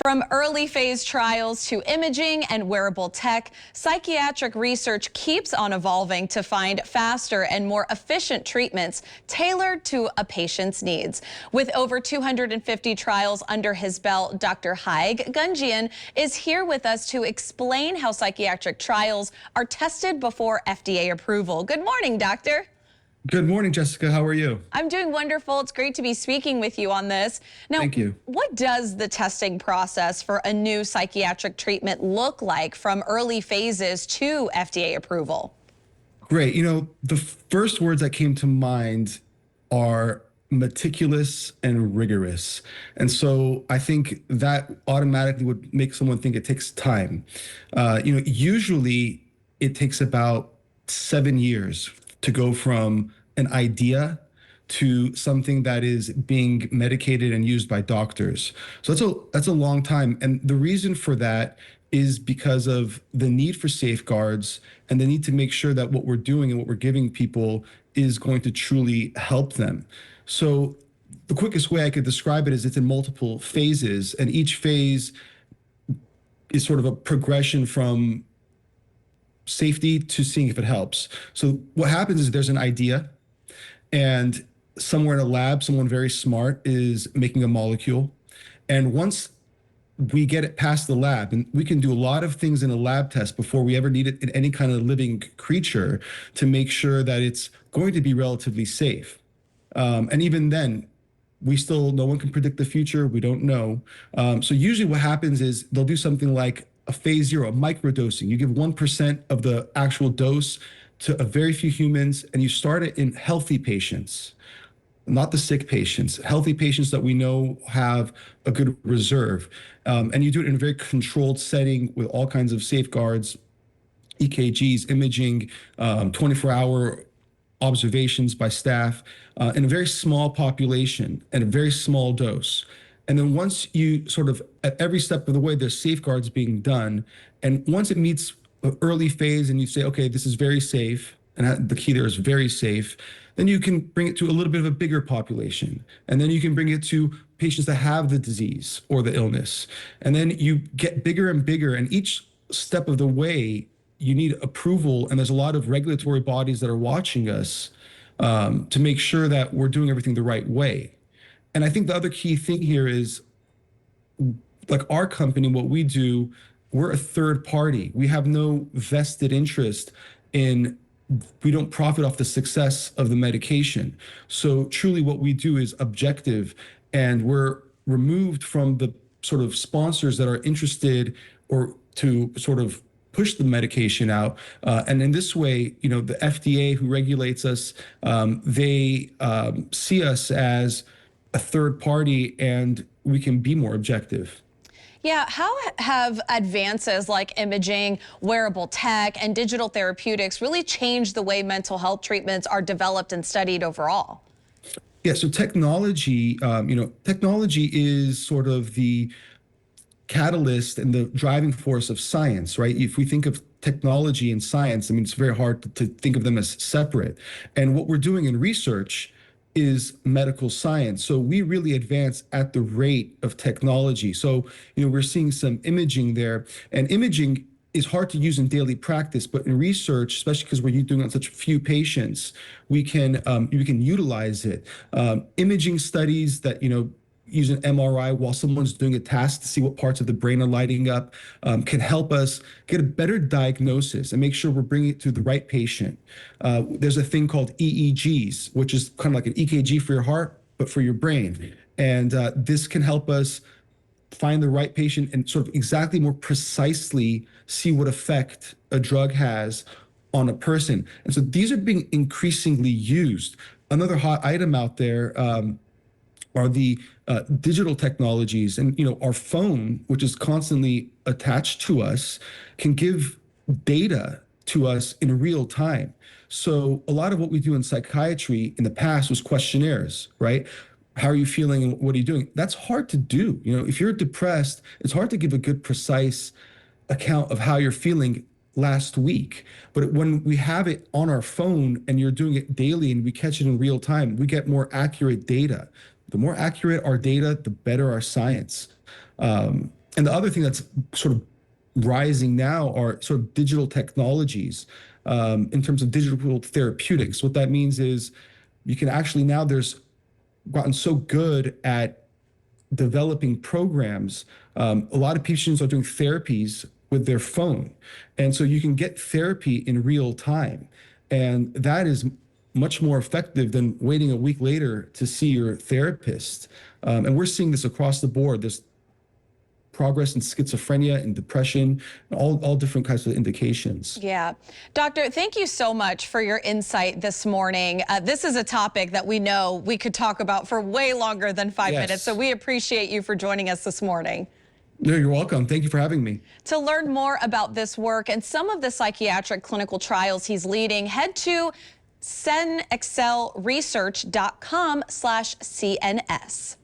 From early phase trials to imaging and wearable tech, psychiatric research keeps on evolving to find faster and more efficient treatments tailored to a patient's needs. With over 250 trials under his belt, Dr. Haig Goenjian is here with us to explain how psychiatric trials are tested before FDA approval. Good morning, doctor. Good morning, Jessica. How are you? I'm doing wonderful. It's great to be speaking with you on this. Now, Thank you. What does the testing process for a new psychiatric treatment look like from early phases to FDA approval? Great. You know, the first words that came to mind are meticulous and rigorous. And so I think that automatically would make someone think it takes time. Usually it takes about 7 years to go from an idea to something that is being medicated and used by doctors. So that's a long time. And the reason for that is because of the need for safeguards and the need to make sure that what we're doing and what we're giving people is going to truly help them. So the quickest way I could describe it is it's in multiple phases, and each phase is sort of a progression from safety to seeing if it helps. So what happens is there's an idea, and somewhere in a lab, someone very smart is making a molecule. And once we get it past the lab, and we can do a lot of things in a lab test before we ever need it in any kind of living creature to make sure that it's going to be relatively safe. And even then, no one can predict the future. We don't know. So usually what happens is they'll do something like a phase 0, a microdosing. You give 1% of the actual dose to a very few humans, and you start it in healthy patients, not the sick patients, healthy patients that we know have a good reserve. And you do it in a very controlled setting with all kinds of safeguards, EKGs, imaging, 24-hour observations by staff, in a very small population and a very small dose. And then once you sort of, at every step of the way, there's safeguards being done. And once it meets an early phase and you say, okay, this is very safe, and the key there is very safe, then you can bring it to a little bit of a bigger population. And then you can bring it to patients that have the disease or the illness. And then you get bigger and bigger. And each step of the way, you need approval. And there's a lot of regulatory bodies that are watching us to make sure that we're doing everything the right way. And I think the other key thing here is, like our company, what we do, we're a third party. We have no vested interest we don't profit off the success of the medication. So truly what we do is objective, and we're removed from the sort of sponsors that are interested or to sort of push the medication out. And in this way, the FDA, who regulates us, they see us as a third party, and we can be more objective. Yeah, how have advances like imaging, wearable tech, and digital therapeutics really changed the way mental health treatments are developed and studied overall? Yeah, so technology is sort of the catalyst and the driving force of science, right? If we think of technology and science, it's very hard to think of them as separate. And what we're doing in research is medical science. So we really advance at the rate of technology. So, we're seeing some imaging there, and imaging is hard to use in daily practice, but in research, especially because we're doing it on such few patients, we can utilize it. Imaging studies that, use an MRI while someone's doing a task to see what parts of the brain are lighting up, can help us get a better diagnosis and make sure we're bringing it to the right patient. There's a thing called EEGs, which is kind of like an EKG for your heart, but for your brain. And this can help us find the right patient and sort of exactly more precisely see what effect a drug has on a person. And so these are being increasingly used. Another hot item out there are the digital technologies. And our phone, which is constantly attached to us, can give data to us in real time. So a lot of what we do in psychiatry in the past was questionnaires, right? How are you feeling and what are you doing? That's hard to do. If you're depressed, it's hard to give a good, precise account of how you're feeling last week. But when we have it on our phone and you're doing it daily and we catch it in real time, we get more accurate data. The more accurate our data, the better our science. And the other thing that's sort of rising now are sort of digital technologies in terms of digital therapeutics. What that means is you can actually now there's gotten so good at developing programs. A lot of patients are doing therapies with their phone. And so you can get therapy in real time. And that is much more effective than waiting a week later to see your therapist. And we're seeing this across the board. There's progress in schizophrenia and depression, all different kinds of indications. Yeah. Doctor, thank you so much for your insight this morning. This is a topic that we know we could talk about for way longer than 5 minutes, so we appreciate you for joining us this morning. No, you're welcome. Thank you for having me. To learn more about this work and some of the psychiatric clinical trials he's leading, head to CenExelResearch.com/CNS.